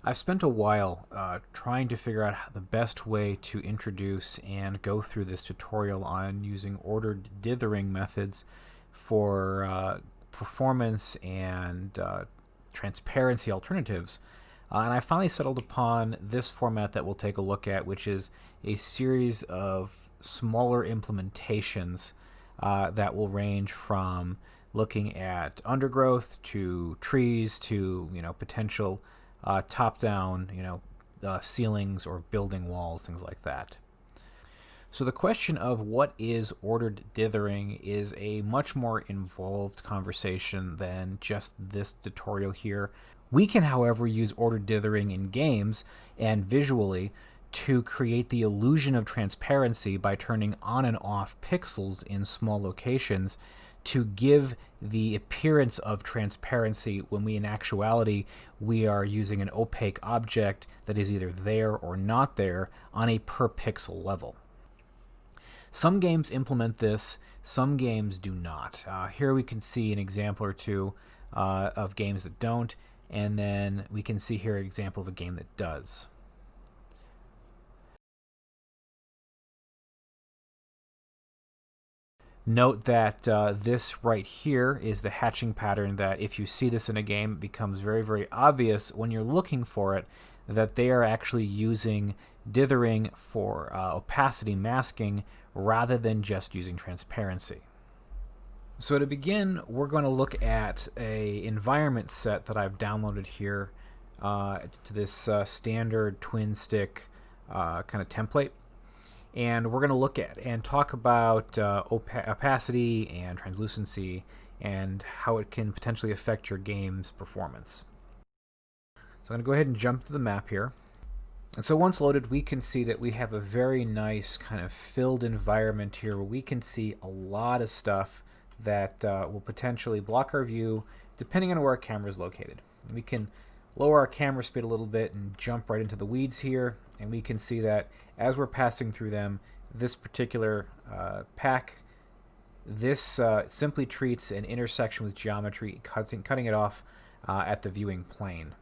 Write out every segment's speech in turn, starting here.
I've spent a while trying to figure out the best way to introduce and go through this tutorial on using ordered dithering methods for performance and transparency alternatives. And I finally settled upon this format that we'll take a look at, which is a series of smaller implementations that will range from looking at undergrowth to trees to potential top-down ceilings or building walls, things like that. So the question of what is ordered dithering is a much more involved conversation than just this tutorial here. We can, however, use ordered dithering in games and visually to create the illusion of transparency by turning on and off pixels in small locations to give the appearance of transparency when in actuality we are using an opaque object that is either there or not there on a per pixel level. Some games implement this, some games do not. Here we can see an example or two of games that don't, and then we can see here an example of a game that does. Note that this right here is the hatching pattern that if you see this in a game, it becomes very, very obvious when you're looking for it that they are actually using dithering for opacity masking rather than just using transparency. So to begin, we're going to look at an environment set that I've downloaded here to this standard twin stick kind of template. And we're going to look at and talk about opacity and translucency and how it can potentially affect your game's performance. So I'm going to go ahead and jump to the map here. And so once loaded, we can see that we have a very nice kind of filled environment here where we can see a lot of stuff that will potentially block our view depending on where our camera is located. And we can lower our camera speed a little bit and jump right into the weeds here, and we can see that as we're passing through them, this particular pack, this simply treats an intersection with geometry, cutting it off at the viewing plane.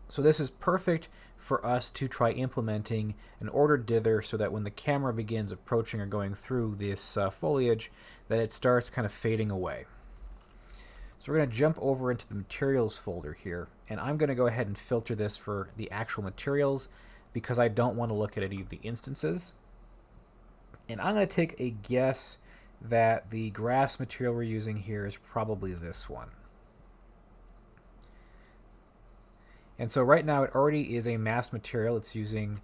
So this is perfect for us to try implementing an ordered dither so that when the camera begins approaching or going through this foliage, that it starts kind of fading away. So we're going to jump over into the materials folder here, and I'm going to go ahead and filter this for the actual materials because I don't want to look at any of the instances. And I'm going to take a guess that the grass material we're using here is probably this one. And so right now it already is a masked material. It's using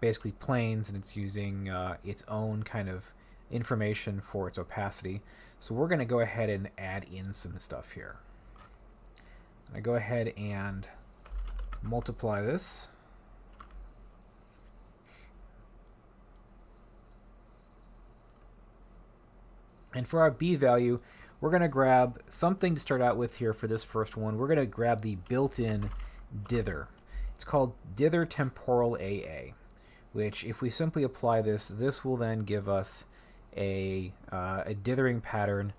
basically planes, and it's using its own kind of information for its opacity. So we're going to go ahead and add in some stuff here. I go ahead and multiply this. And for our B value, we're going to grab something to start out with here for this first one. We're going to grab the built-in dither. It's called dither temporal AA, which if we simply apply this, this will then give us a dithering pattern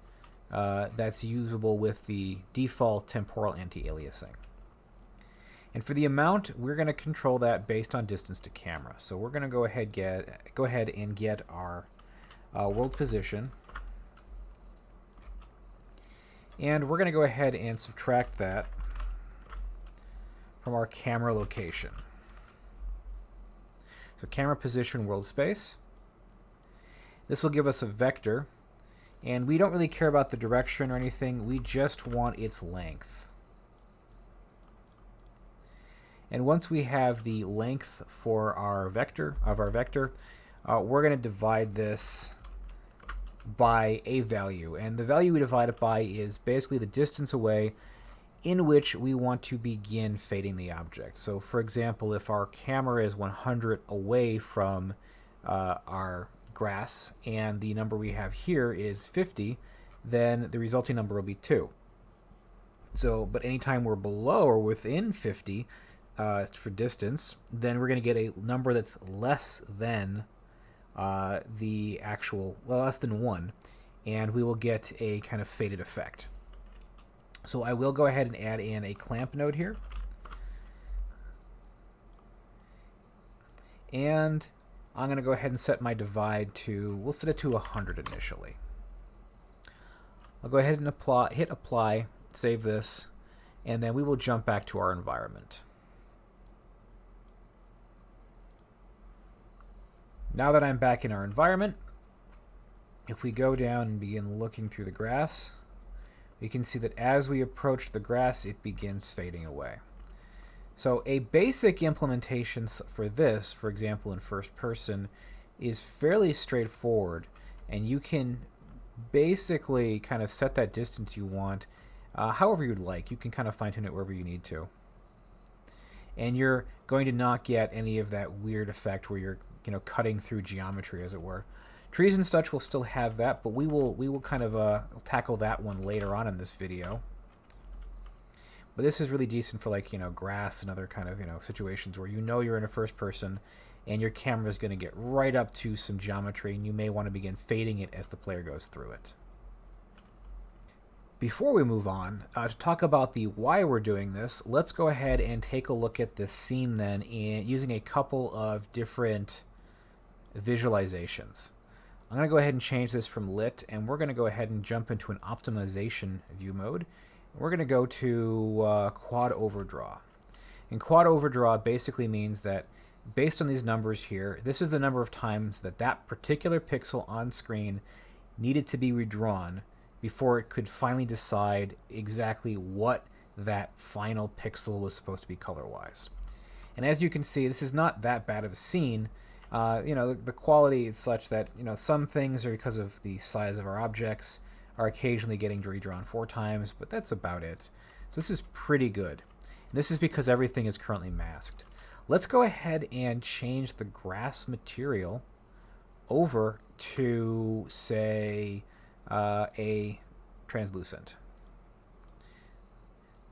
that's usable with the default temporal anti-aliasing. And for the amount, we're going to control that based on distance to camera. So we're going to go ahead and get our world position, and we're going to go ahead and subtract that from our camera location. So camera position, world space. This will give us a vector, and we don't really care about the direction or anything. We just want its length. And once we have the length for our vector, we're going to divide this by a value. And the value we divide it by is basically the distance away in which we want to begin fading the object. So for example, if our camera is 100 away from our grass and the number we have here is 50, then the resulting number will be 2. So, but anytime we're below or within 50 for distance, then we're going to get a number that's less than the actual, well, less than 1, and we will get a kind of faded effect. So I will go ahead and add in a clamp node here. And I'm going to go ahead and set my divide to, we'll set it to 100 initially. I'll go ahead and hit apply, save this, and then we will jump back to our environment. Now that I'm back in our environment, if we go down and begin looking through the grass, we can see that as we approach the grass, it begins fading away. So a basic implementation for this, for example in first person, is fairly straightforward, and you can basically kind of set that distance you want however you'd like. You can kind of fine-tune it wherever you need to. And you're going to not get any of that weird effect where you're cutting through geometry, as it were. Trees and such will still have that, but we will kind of tackle that one later on in this video. But this is really decent for grass and other kind of situations where you're in a first person and your camera is going to get right up to some geometry, and you may want to begin fading it as the player goes through it. Before we move on to talk about the why we're doing this, let's go ahead and take a look at this scene then using a couple of different visualizations. I'm going to go ahead and change this from lit, and we're going to go ahead and jump into an optimization view mode. We're going to go to quad overdraw. And quad overdraw basically means that based on these numbers here, this is the number of times that that particular pixel on screen needed to be redrawn before it could finally decide exactly what that final pixel was supposed to be color-wise. And as you can see, this is not that bad of a scene. The quality is such that some things are, because of the size of our objects, are occasionally getting redrawn 4 times, but that's about it. So this is pretty good. And this is because everything is currently masked. Let's go ahead and change the grass material over to, say, a translucent.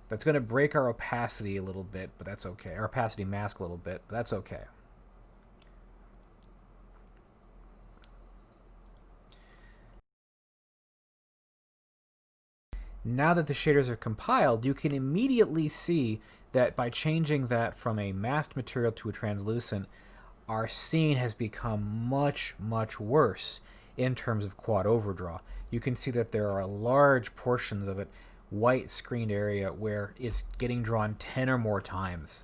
That's going to break our opacity a little bit, but that's okay. Our opacity mask a little bit, but that's okay. Now that the shaders are compiled, you can immediately see that by changing that from a masked material to a translucent, our scene has become much, much worse in terms of quad overdraw. You can see that there are large portions of it, white screened area, where it's getting drawn 10 or more times.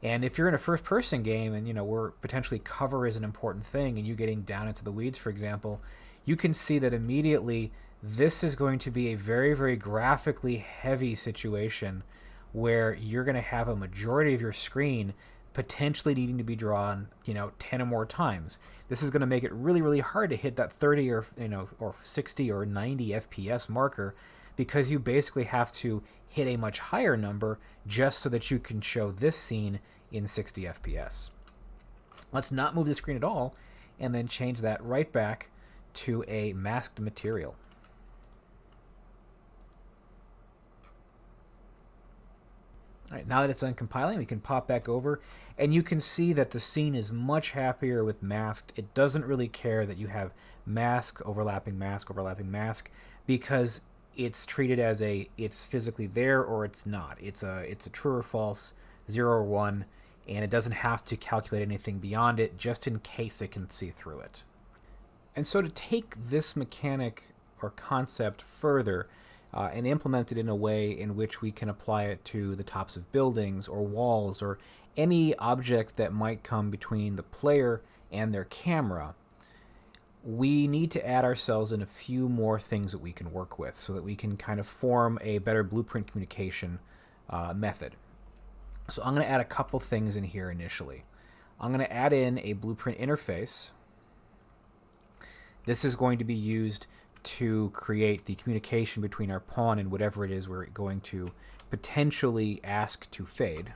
And if you're in a first-person game and where potentially cover is an important thing, and you getting down into the weeds, for example, you can see that immediately this is going to be a very, very graphically heavy situation where you're going to have a majority of your screen potentially needing to be drawn 10 or more times. This is going to make it really, really hard to hit that 30 or or 60 or 90 FPS marker, because you basically have to hit a much higher number just so that you can show this scene in 60 FPS. Let's not move the screen at all, and then change that right back to a masked material. All right, now that it's done compiling, we can pop back over, and you can see that the scene is much happier with masked. It doesn't really care that you have mask, overlapping mask, because it's treated as it's physically there or it's not. It's a true or false, 0 or 1, and it doesn't have to calculate anything beyond it, just in case it can see through it. And so to take this mechanic or concept further, and implement it in a way in which we can apply it to the tops of buildings or walls or any object that might come between the player and their camera, we need to add ourselves in a few more things that we can work with so that we can kind of form a better blueprint communication method. So I'm going to add a couple things in here initially. I'm going to add in a blueprint interface. This is going to be used to create the communication between our pawn and whatever it is we're going to potentially ask to fade.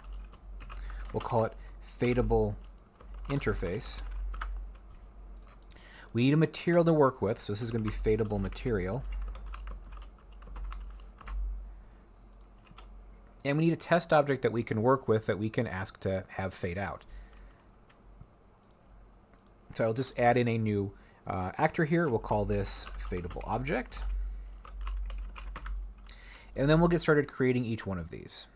We'll call it fadeable interface. We need a material to work with, so this is going to be fadeable material. And we need a test object that we can work with that we can ask to have fade out. So I'll just add in a new actor here. We'll call this fadeable object. And then we'll get started creating each one of these.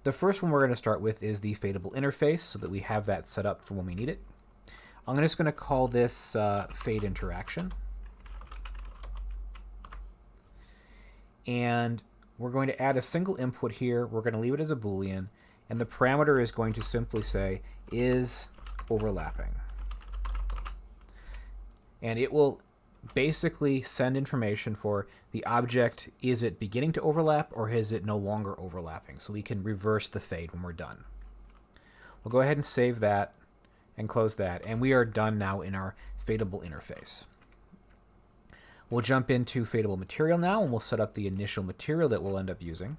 The first one we're going to start with is the fadeable interface so that we have that set up for when we need it. I'm just going to call this fade interaction. And we're going to add a single input here. We're going to leave it as a Boolean. And the parameter is going to simply say, is overlapping. And it will basically send information for the object. Is it beginning to overlap or is it no longer overlapping? So we can reverse the fade when we're done. We'll go ahead and save that and close that. And we are done now in our fadeable interface. We'll jump into fadeable material now, and we'll set up the initial material that we'll end up using.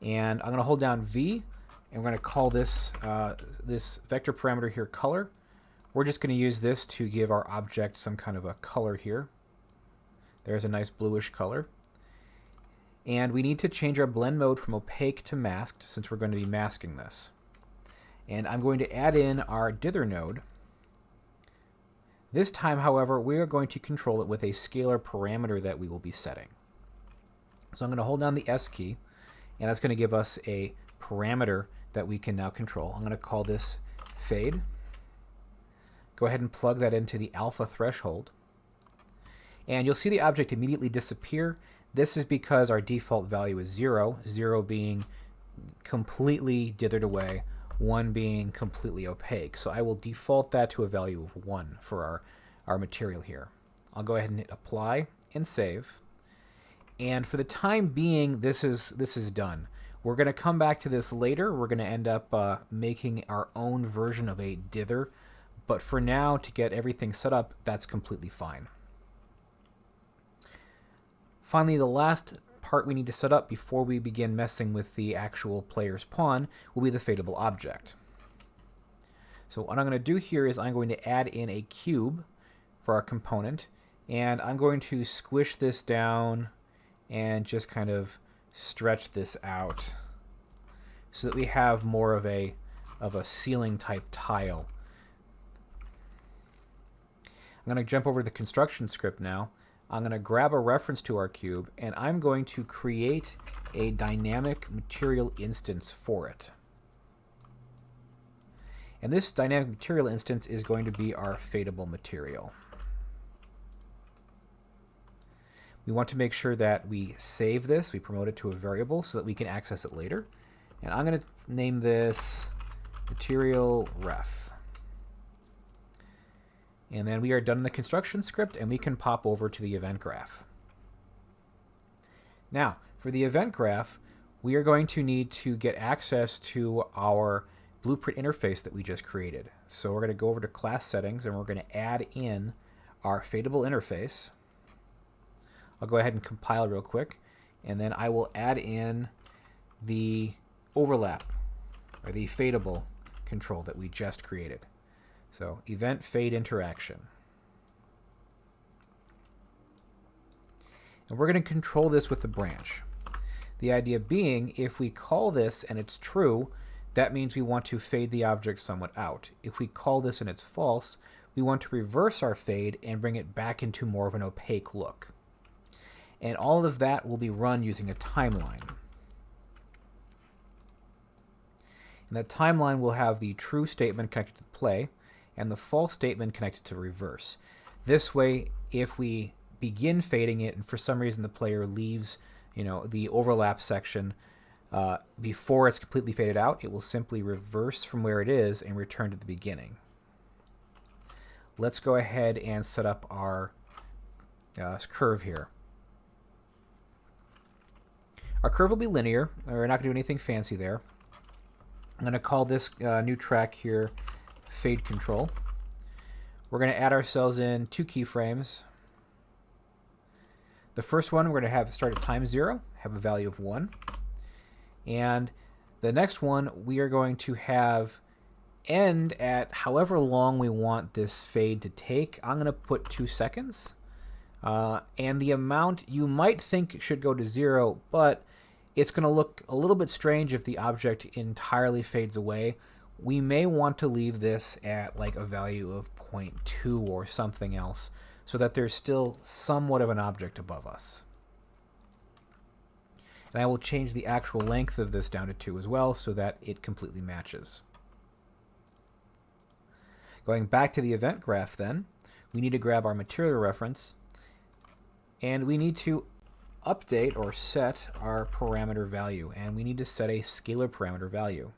And I'm going to hold down V, and we're going to call this this vector parameter here color. We're just going to use this to give our object some kind of a color here. There's a nice bluish color. And we need to change our blend mode from opaque to masked since we're going to be masking this. And I'm going to add in our dither node. This time, however, we are going to control it with a scalar parameter that we will be setting. So I'm going to hold down the S key, and that's going to give us a parameter that we can now control. I'm going to call this fade. Go ahead and plug that into the alpha threshold. And you'll see the object immediately disappear. This is because our default value is 0, 0 being completely dithered away, 1 being completely opaque. So I will default that to a value of 1 for our material here. I'll go ahead and hit apply and save. And for the time being, this is done. We're going to come back to this later. We're going to end up making our own version of a dither. But for now, to get everything set up, that's completely fine. Finally, the last part we need to set up before we begin messing with the actual player's pawn will be the fadeable object. So what I'm going to do here is I'm going to add in a cube for our component, and I'm going to squish this down and just kind of stretch this out so that we have more of a ceiling type tile. I'm going to jump over to the construction script now. I'm going to grab a reference to our cube, and I'm going to create a dynamic material instance for it. And this dynamic material instance is going to be our fadeable material. We want to make sure that we save this, we promote it to a variable so that we can access it later. And I'm going to name this material ref. And then we are done in the construction script, and we can pop over to the event graph. Now, for the event graph, we are going to need to get access to our blueprint interface that we just created. So we're going to go over to class settings, and we're going to add in our fadeable interface. I'll go ahead and compile real quick, and then I will add in the overlap, or the fadeable control that we just created. So event fade interaction. And we're going to control this with the branch. The idea being, if we call this and it's true, that means we want to fade the object somewhat out. If we call this and it's false, we want to reverse our fade and bring it back into more of an opaque look. And all of that will be run using a timeline. And that timeline will have the true statement connected to the play, and the false statement connected to reverse. This way, if we begin fading it and for some reason the player leaves, the overlap section before it's completely faded out, it will simply reverse from where it is and return to the beginning. Let's go ahead and set up our curve here. Our curve will be linear. We're not going to do anything fancy there. I'm going to call this new track here fade control. We're going to add ourselves in 2 keyframes. The first one we're going to have start at time 0, have a value of 1. And the next one we are going to have end at however long we want this fade to take. I'm going to put 2 seconds. And the amount you might think should go to 0, but it's going to look a little bit strange if the object entirely fades away. We may want to leave this at like a value of 0.2 or something else so that there's still somewhat of an object above us. And I will change the actual length of this down to 2 as well so that it completely matches. Going back to the event graph then, we need to grab our material reference, and we need to update or set our parameter value, and we need to set a scalar parameter value.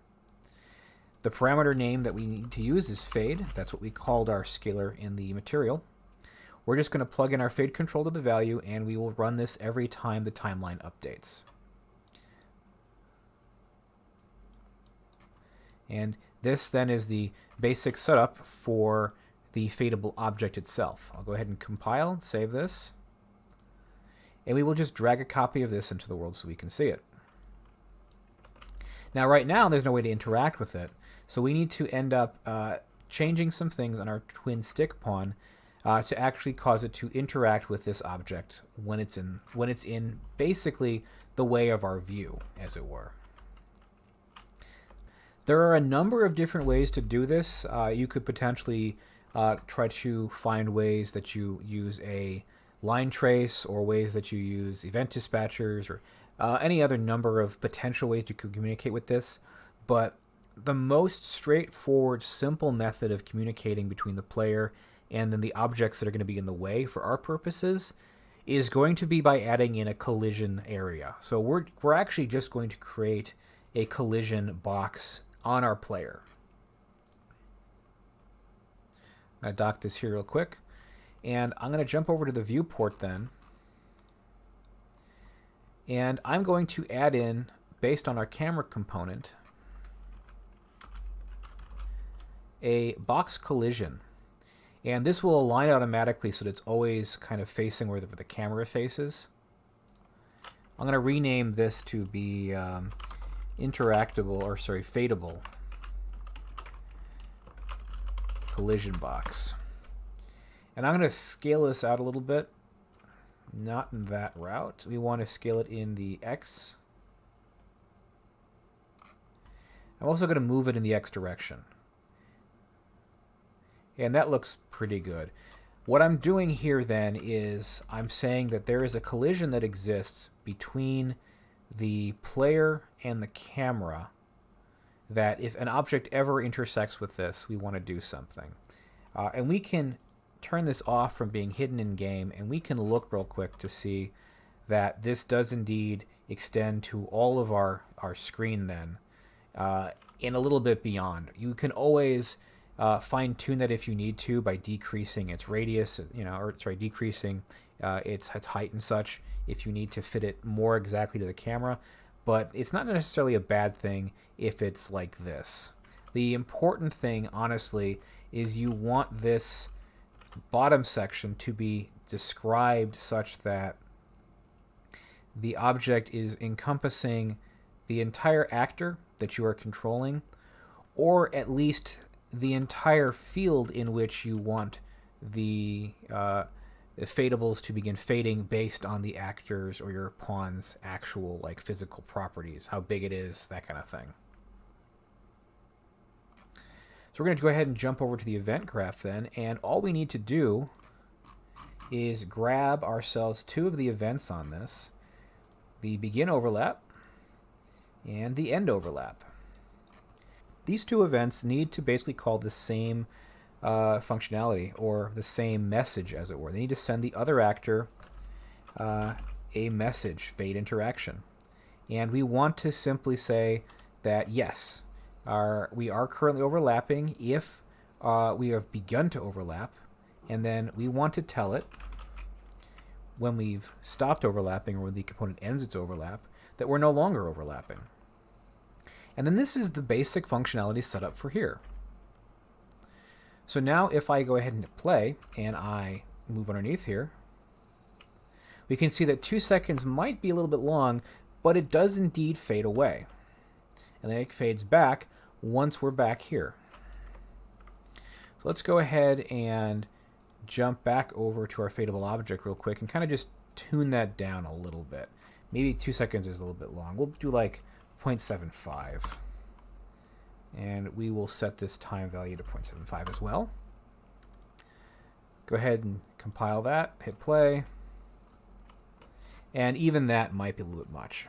The parameter name that we need to use is fade. That's what we called our scalar in the material. We're just going to plug in our fade control to the value, and we will run this every time the timeline updates. And this then is the basic setup for the fadeable object itself. I'll go ahead and compile, save this, and we will just drag a copy of this into the world so we can see it. Now right now there's no way to interact with it, so we need to end up changing some things on our twin stick pawn to actually cause it to interact with this object when it's in basically the way of our view, as it were. There are a number of different ways to do this. You could potentially try to find ways that you use a line trace, or ways that you use event dispatchers, or any other number of potential ways you could communicate with this. But the most straightforward, simple method of communicating between the player and then the objects that are going to be in the way for our purposes is going to be by adding in a collision area. So we're actually just going to create a collision box on our player. I'm going to dock this here real quick, and I'm going to jump over to the viewport then, and I'm going to add in, based on our camera component, a box collision. And this will align automatically so that it's always kind of facing where the camera faces. I'm going to rename this to be fadeable collision box. And I'm going to scale this out a little bit. Not in that route. We want to scale it in the X. I'm also going to move it in the X direction. And that looks pretty good. What I'm doing here then is I'm saying that there is a collision that exists between the player and the camera, that if an object ever intersects with this, we want to do something. And we can turn this off from being hidden in game, and we can look real quick to see that this does indeed extend to all of our screen then, and a little bit beyond. You can always fine-tune that if you need to by decreasing its radius, decreasing its height and such, if you need to fit it more exactly to the camera. But it's not necessarily a bad thing if it's like this. The important thing, honestly, is you want this bottom section to be described such that the object is encompassing the entire actor that you are controlling, or at least the entire field in which you want the fadables to begin fading based on the actors or your pawn's actual physical properties, how big it is, that kind of thing. So we're going to go ahead and jump over to the event graph then, and all we need to do is grab ourselves two of the events on this, the begin overlap and the end overlap. These two events need to basically call the same functionality, or the same message, as it were. They need to send the other actor a message, fade interaction. And we want to simply say that, yes, we are currently overlapping if we have begun to overlap, and then we want to tell it when we've stopped overlapping, or when the component ends its overlap, that we're no longer overlapping. And then this is the basic functionality set up for here. So now if I go ahead and hit play, and I move underneath here, we can see that 2 seconds might be a little bit long, but it does indeed fade away. And then it fades back once we're back here. So let's go ahead and jump back over to our fadeable object real quick and kind of just tune that down a little bit. Maybe 2 seconds is a little bit long. We'll do like 0.75. And we will set this time value to 0.75 as well. Go ahead and compile that, hit play. And even that might be a little bit much.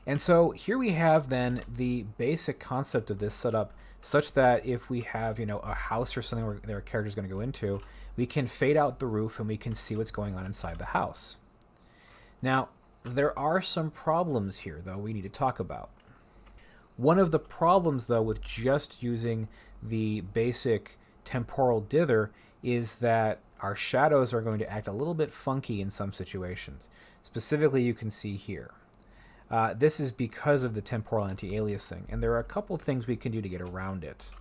And so here we have then the basic concept of this setup, such that if we have, a house or something where their character is going to go into, we can fade out the roof and we can see what's going on inside the house. Now, there are some problems here, though, we need to talk about. One of the problems, though, with just using the basic temporal dither is that our shadows are going to act a little bit funky in some situations. Specifically, you can see here. This is because of the temporal anti-aliasing, and there are a couple things we can do to get around it.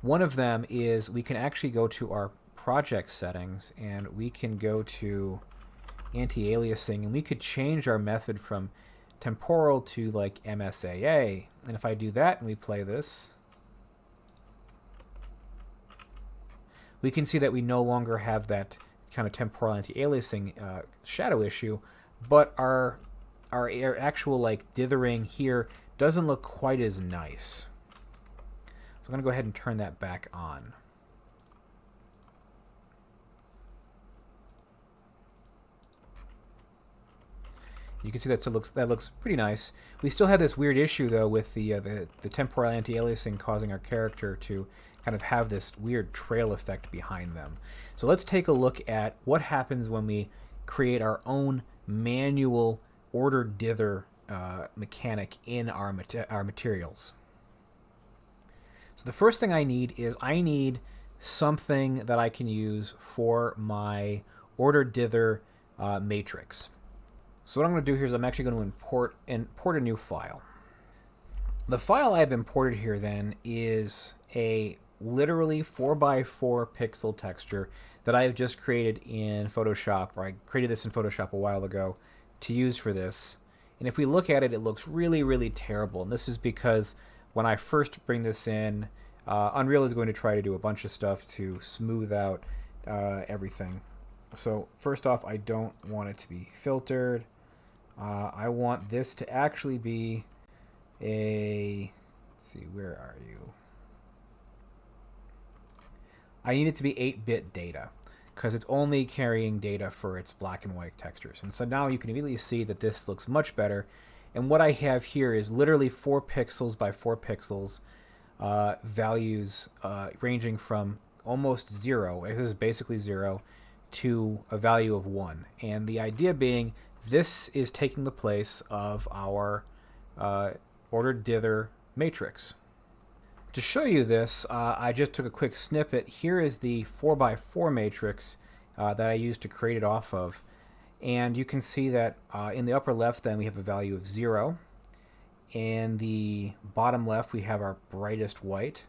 One of them is we can actually go to our project settings, and we can go to anti-aliasing, and we could change our method from temporal to like MSAA. And if I do that and we play this, we can see that we no longer have that kind of temporal anti-aliasing shadow issue, but our actual like dithering here doesn't look quite as nice. So I'm going to go ahead and turn that back on. You can see that looks pretty nice. We still have this weird issue though with the temporal anti-aliasing causing our character to kind of have this weird trail effect behind them. So let's take a look at what happens when we create our own manual order dither mechanic in our materials. So the first thing I need something that I can use for my order dither matrix. So what I'm going to do here is I'm actually going to import a new file. The file I've imported here then is a literally 4x4 pixel texture that I have just created in Photoshop, or I created this in Photoshop a while ago to use for this. And if we look at it, it looks really, really terrible. And this is because when I first bring this in, Unreal is going to try to do a bunch of stuff to smooth out everything. So first off, I don't want it to be filtered. I want this to actually be a, let's see, where are you? I need it to be 8-bit data because it's only carrying data for its black and white textures. And so now you can immediately see that this looks much better. And what I have here is literally 4 pixels by 4 pixels values ranging from almost 0, this is basically 0, to a value of 1. And the idea being this is taking the place of our ordered dither matrix. To show you this, I just took a quick snippet. Here is the 4x4 matrix that I used to create it off of. And you can see that in the upper left then we have a value of 0. In the bottom left we have our brightest white.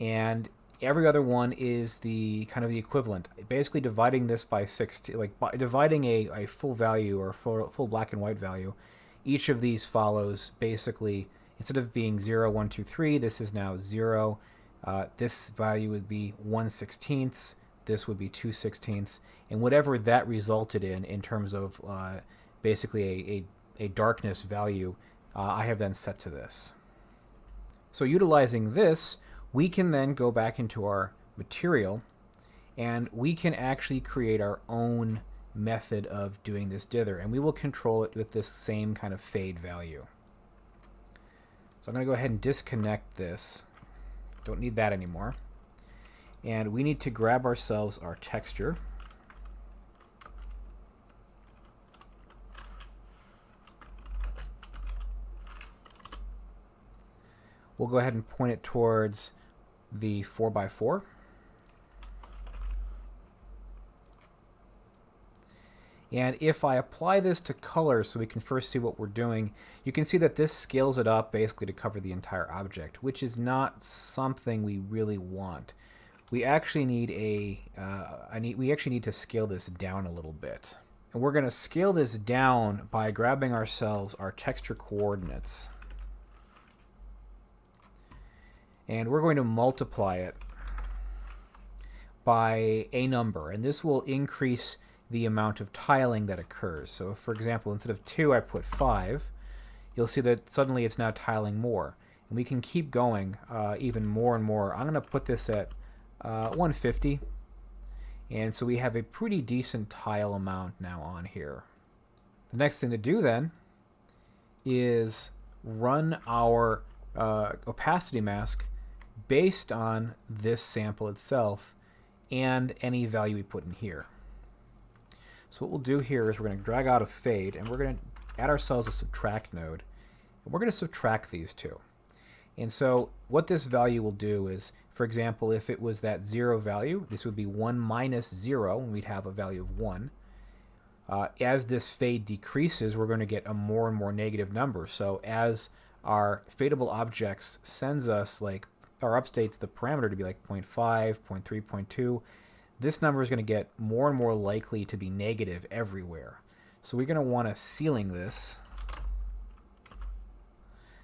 And every other one is the kind of the equivalent. Basically dividing this by 16, like dividing a full value or full black and white value. Each of these follows basically, instead of being 0, 1, 2, 3, this is now 0. This value would be 1/16. This would be 2/16. And whatever that resulted in terms of basically a darkness value, I have then set to this. So utilizing this, we can then go back into our material and we can actually create our own method of doing this dither, and we will control it with this same kind of fade value. So I'm going to go ahead and disconnect this. Don't need that anymore. And we need to grab ourselves our texture. We'll go ahead and point it towards the 4x4. And if I apply this to color so we can first see what we're doing, you can see that this scales it up basically to cover the entire object, which is not something we really want. We actually need we actually need to scale this down a little bit. And we're going to scale this down by grabbing ourselves our texture coordinates. And we're going to multiply it by a number, and this will increase the amount of tiling that occurs. So if, for example, instead of 2 I put 5, you'll see that suddenly it's now tiling more. And we can keep going even more and more. I'm going to put this at 150. And so we have a pretty decent tile amount now on here. The next thing to do then is run our opacity mask based on this sample itself and any value we put in here. So what we'll do here is we're going to drag out a fade, and we're going to add ourselves a subtract node, and we're going to subtract these two. And so what this value will do is, for example, if it was that 0 value, this would be 1 minus 0, and we'd have a value of 1. As this fade decreases, we're going to get a more and more negative number. So as our fadeable objects sends us, like, or updates the parameter to be like 0.5, 0.3, 0.2, this number is going to get more and more likely to be negative everywhere. So we're going to want to ceiling this,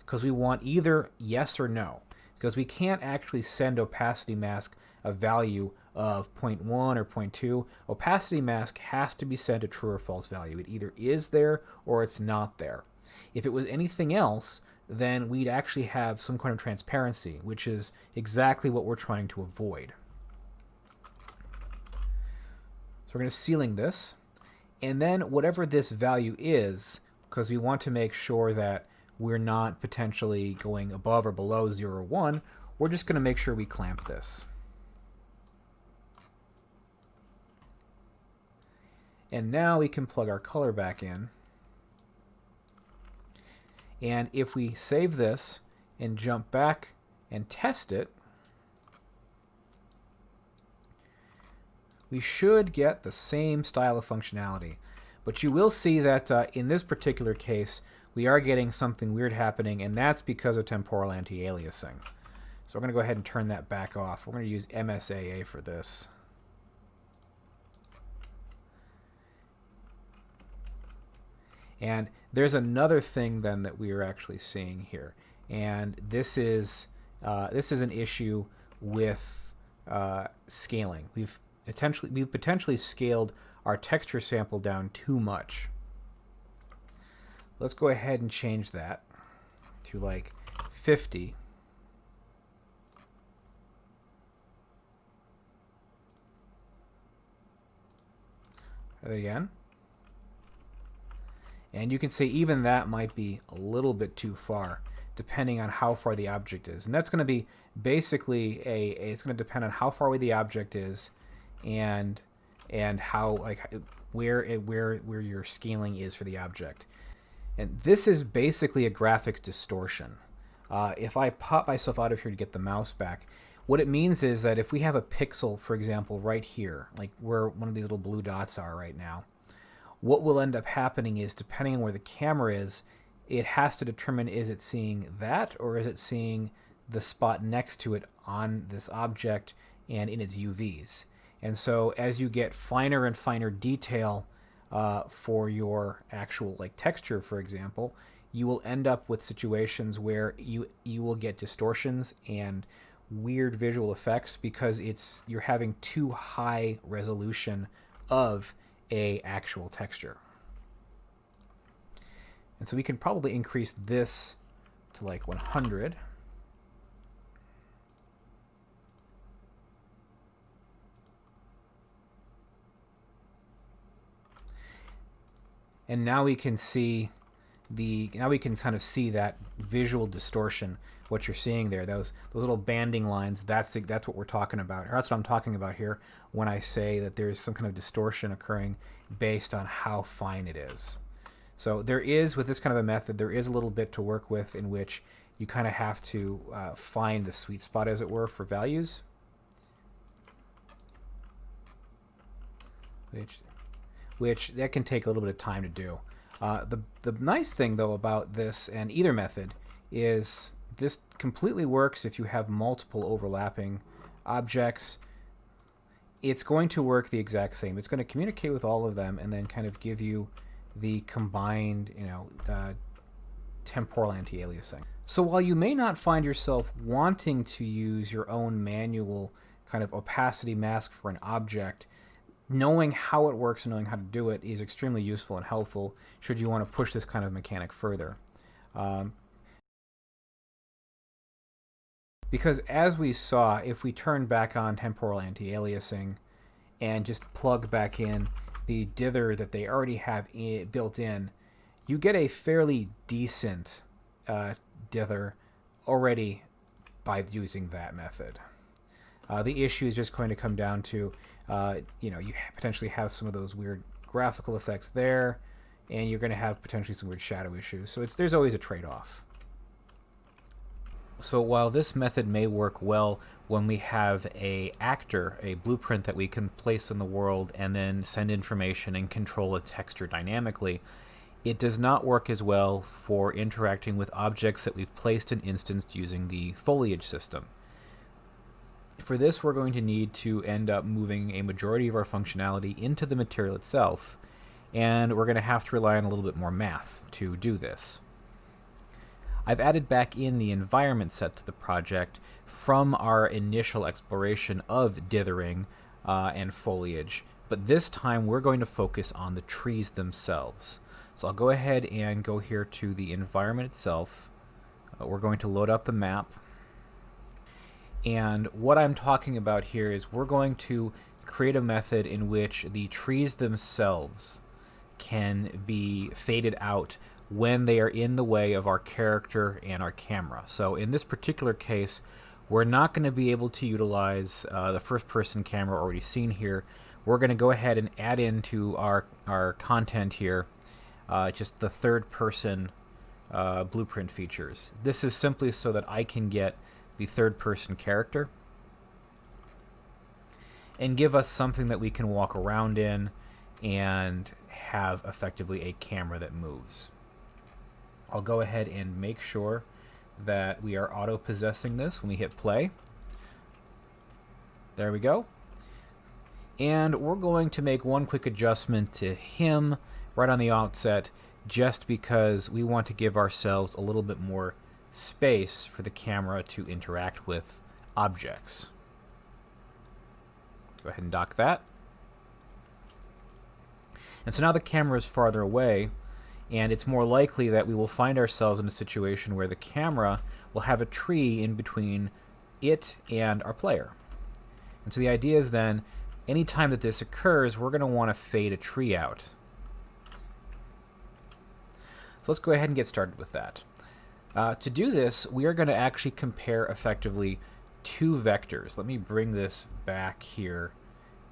because we want either yes or no, because we can't actually send opacity mask a value of 0.1 or 0.2. Opacity mask has to be sent a true or false value. It either is there or it's not there. If it was anything else, then we'd actually have some kind of transparency, which is exactly what we're trying to avoid. So we're going to ceiling this, and then whatever this value is, because we want to make sure that we're not potentially going above or below 0 or 1, we're just going to make sure we clamp this. And now we can plug our color back in. And if we save this and jump back and test it, we should get the same style of functionality. But you will see that in this particular case, we are getting something weird happening, and that's because of temporal anti-aliasing. So we're going to go ahead and turn that back off. We're going to use MSAA for this. And there's another thing then that we are actually seeing here, and this is an issue with scaling. We've potentially scaled our texture sample down too much. Let's go ahead and change that to like 50. Try that again. And you can see even that might be a little bit too far, depending on how far the object is. And that's going to be basically it's going to depend on how far away the object is, and how, like, where your scaling is for the object. And this is basically a graphics distortion. If I pop myself out of here to get the mouse back, what it means is that if we have a pixel, for example, right here, like where one of these little blue dots are right now, what will end up happening is, depending on where the camera is, it has to determine, is it seeing that, or is it seeing the spot next to it on this object and in its UVs. And so as you get finer and finer detail for your actual, like, texture, for example, you will end up with situations where you will get distortions and weird visual effects, because you're having too high resolution of a actual texture. And so we can probably increase this to like 100. And now we can see kind of see that visual distortion, what you're seeing there, those little banding lines. That's what we're talking about. Or that's what I'm talking about here when I say that there's some kind of distortion occurring based on how fine it is. So there is, with this kind of a method, there is a little bit to work with, in which you kind of have to find the sweet spot, as it were, for values. Which that can take a little bit of time to do. The nice thing, though, about this and either method is this completely works if you have multiple overlapping objects. It's going to work the exact same. It's going to communicate with all of them and then kind of give you the combined, temporal anti-aliasing. So while you may not find yourself wanting to use your own manual kind of opacity mask for an object, knowing how it works and knowing how to do it is extremely useful and helpful should you want to push this kind of mechanic further. Because as we saw, if we turn back on temporal anti-aliasing and just plug back in the dither that they already have built in, you get a fairly decent dither already by using that method. The issue is just going to come down to, you potentially have some of those weird graphical effects there, and you're going to have potentially some weird shadow issues. So there's always a trade-off. So while this method may work well when we have a blueprint that we can place in the world and then send information and control a texture dynamically, it does not work as well for interacting with objects that we've placed and instanced using the Foliage system. For this, we're going to need to end up moving a majority of our functionality into the material itself, and we're going to have to rely on a little bit more math to do this. I've added back in the environment set to the project from our initial exploration of dithering and foliage, but this time we're going to focus on the trees themselves. So I'll go ahead and go here to the environment itself. We're going to load up the map. And what I'm talking about here is we're going to create a method in which the trees themselves can be faded out when they are in the way of our character and our camera. So in this particular case, we're not going to be able to utilize the first-person camera already seen here. We're going to go ahead and add into our content here just the third-person blueprint features. This is simply so that I can get the third-person character and give us something that we can walk around in and have effectively a camera that moves. I'll go ahead and make sure that we are auto-possessing this when we hit play. There we go. And we're going to make one quick adjustment to him right on the outset, just because we want to give ourselves a little bit more space for the camera to interact with objects. Go ahead and dock that. And so now the camera is farther away, and it's more likely that we will find ourselves in a situation where the camera will have a tree in between it and our player. And so the idea is then, anytime that this occurs, we're going to want to fade a tree out. So let's go ahead and get started with that. To do this, we are going to actually compare effectively two vectors. Let me bring this back here,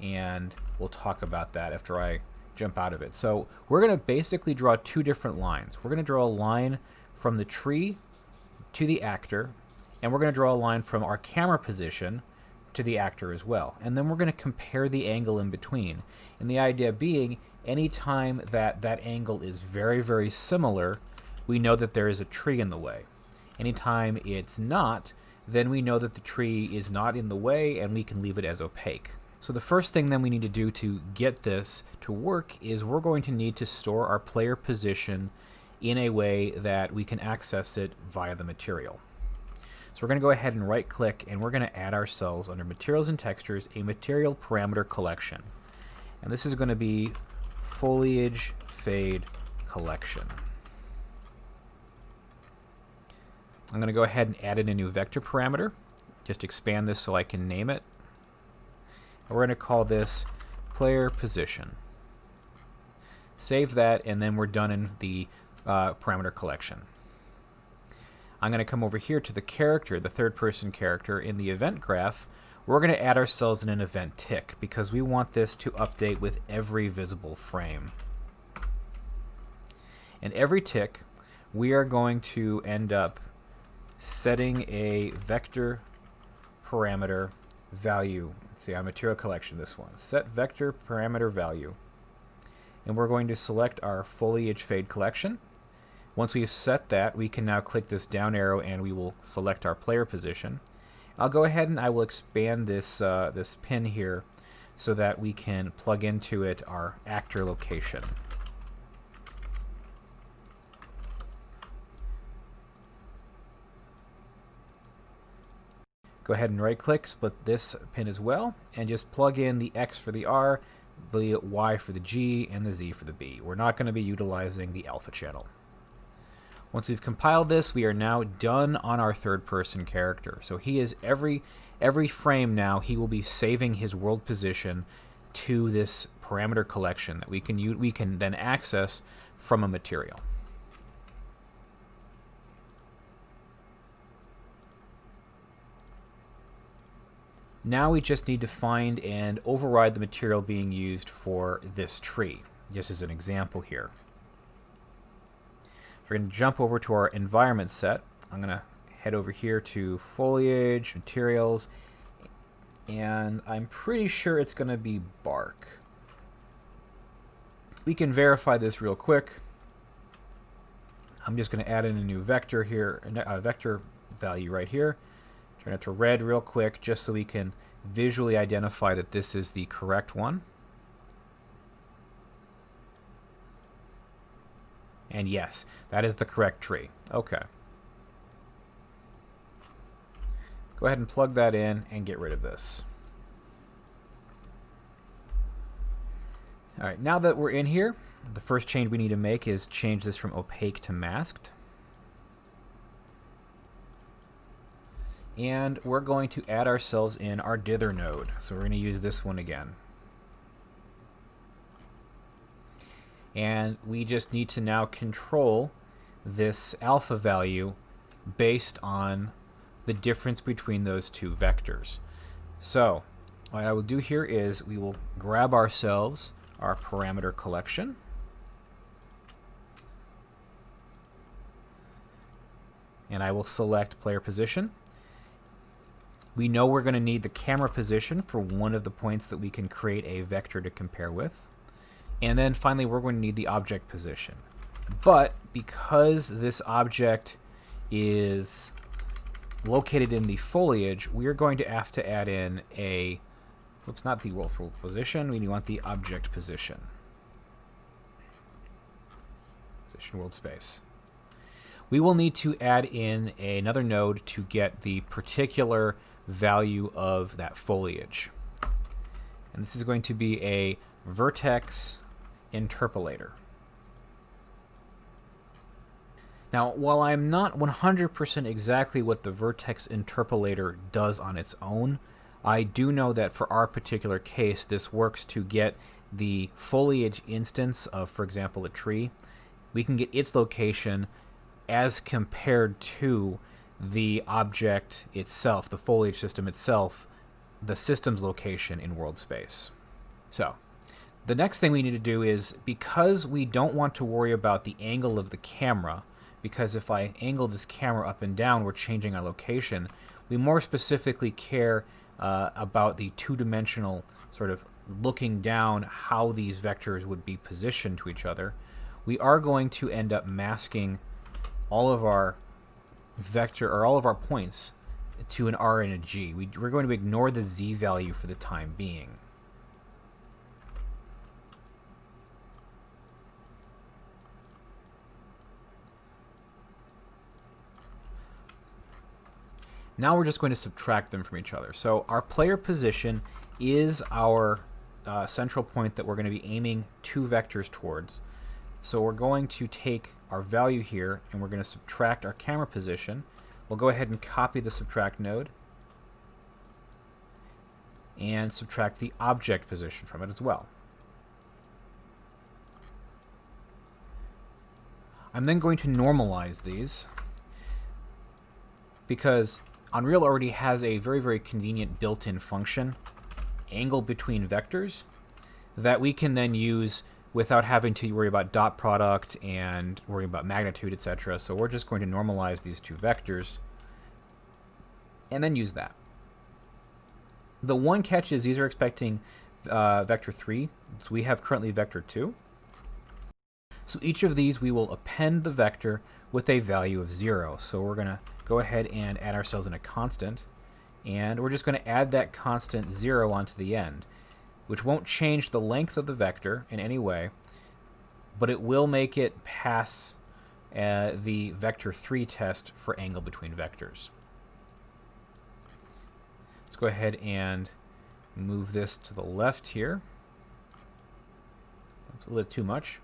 and we'll talk about that after I jump out of it. So we're going to basically draw two different lines. We're going to draw a line from the tree to the actor, and we're going to draw a line from our camera position to the actor as well. And then we're going to compare the angle in between. And the idea being, anytime that that angle is very, very similar, we know that there is a tree in the way. Anytime it's not, then we know that the tree is not in the way, and we can leave it as opaque. So the first thing then we need to do to get this to work is we're going to need to store our player position in a way that we can access it via the material. So we're going to go ahead and right click, and we're going to add ourselves under Materials and Textures a material parameter collection. And this is going to be Foliage Fade Collection. I'm going to go ahead and add in a new vector parameter. Just expand this so I can name it. And we're going to call this player position. Save that, and then we're done in the parameter collection. I'm going to come over here to the character, the third-person character, in the event graph. We're going to add ourselves in an event tick because we want this to update with every visible frame. And every tick, we are going to end up setting a vector parameter value. Let's see, on material collection, this one. Set vector parameter value. And we're going to select our foliage fade collection. Once we've set that, we can now click this down arrow and we will select our player position. I'll go ahead and I will expand this, this pin here so that we can plug into it our actor location. Go ahead and right click, split this pin as well, and just plug in the X for the R, the Y for the G, and the Z for the B. We're not going to be utilizing the alpha channel. Once we've compiled this, we are now done on our third-person character. So he is every frame now, he will be saving his world position to this parameter collection that we can then access from a material. Now we just need to find and override the material being used for this tree, just as an example here. We're going to jump over to our environment set. I'm going to head over here to Foliage, Materials, and I'm pretty sure it's going to be bark. We can verify this real quick. I'm just going to add in a new vector here, a vector value right here. Turn it to red real quick just so we can visually identify that this is the correct one. And yes, that is the correct tree. Okay. Go ahead and plug that in and get rid of this. All right, now that we're in here, the first change we need to make is change this from opaque to masked. And we're going to add ourselves in our dither node. So we're going to use this one again. And we just need to now control this alpha value based on the difference between those two vectors. So what I will do here is we will grab ourselves our parameter collection. And I will select player position. We know we're going to need the camera position for one of the points that we can create a vector to compare with. And then finally, we're going to need the object position. But because this object is located in the foliage, we are going to have to add in a, oops, not the world position, we want the object position. Position world space. We will need to add in another node to get the particular value of that foliage. And this is going to be a vertex interpolator. Now, while I'm not 100% exactly what the vertex interpolator does on its own, I do know that for our particular case, this works to get the foliage instance of, for example, a tree. We can get its location as compared to the object itself, the foliage system itself, the system's location in world space. So the next thing we need to do is, because we don't want to worry about the angle of the camera, because if I angle this camera up and down, we're changing our location, we more specifically care about the two-dimensional sort of looking down how these vectors would be positioned to each other. We are going to end up masking all of our vector, or all of our points, to an R and a G. We're going to ignore the Z value for the time being. Now we're just going to subtract them from each other. So our player position is our central point that we're going to be aiming two vectors towards. So we're going to take our value here and we're going to subtract our camera position. We'll go ahead and copy the subtract node and subtract the object position from it as well. I'm then going to normalize these because Unreal already has a very, very convenient built-in function, angle between vectors, that we can then use without having to worry about dot product and worry about magnitude, etc. So we're just going to normalize these two vectors and then use that. The one catch is these are expecting vector 3, so we have currently vector 2. So each of these we will append the vector with a value of 0. So we're going to go ahead and add ourselves in a constant, and we're just going to add that constant 0 onto the end, which won't change the length of the vector in any way, but it will make it pass the vector 3 test for angle between vectors. Let's go ahead and move this to the left here. That's a little too much.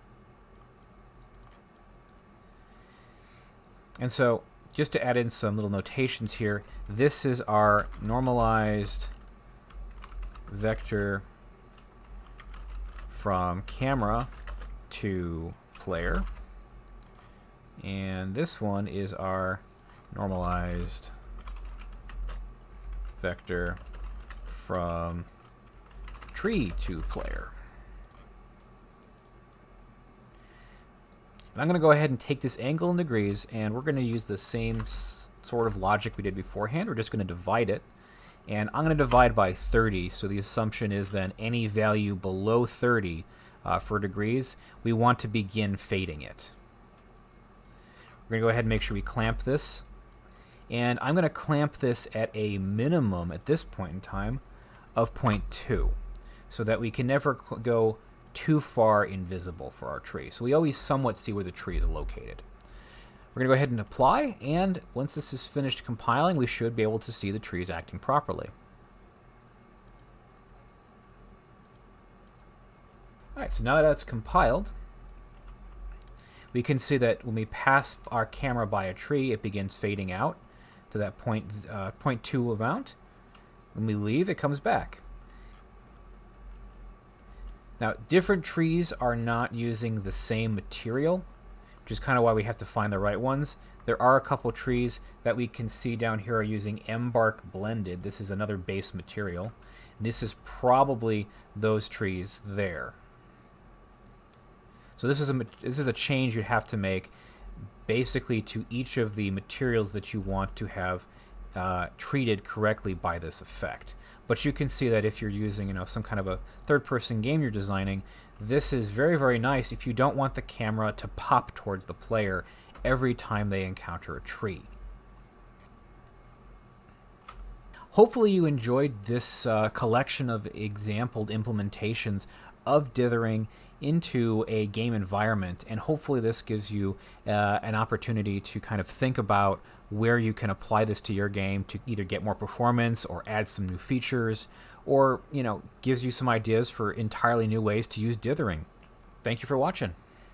And so, just to add in some little notations here, this is our normalized vector from camera to player. And this one is our normalized vector from tree to player. And I'm going to go ahead and take this angle in degrees, and we're going to use the same sort of logic we did beforehand. We're just going to divide it, and I'm going to divide by 30, so the assumption is then any value below 30 for degrees, we want to begin fading it. We're going to go ahead and make sure we clamp this, and I'm going to clamp this at a minimum at this point in time of 0.2, so that we can never go too far invisible for our tree. So we always somewhat see where the tree is located. We're going to go ahead and apply, and once this is finished compiling, we should be able to see the trees acting properly. Alright, so now that that's compiled, we can see that when we pass our camera by a tree, it begins fading out to that 0.2 amount. When we leave, it comes back. Now, different trees are not using the same material, which is kind of why we have to find the right ones. There are a couple trees that we can see down here are using M-bark blended. This is another base material. This is probably those trees there. So this is a change you have to make basically to each of the materials that you want to have treated correctly by this effect. But you can see that if you're using, some kind of a third-person game you're designing, this is very, very nice if you don't want the camera to pop towards the player every time they encounter a tree. Hopefully you enjoyed this collection of exampled implementations of dithering into a game environment, and hopefully this gives you an opportunity to kind of think about where you can apply this to your game to either get more performance or add some new features, or gives you some ideas for entirely new ways to use dithering. Thank you for watching.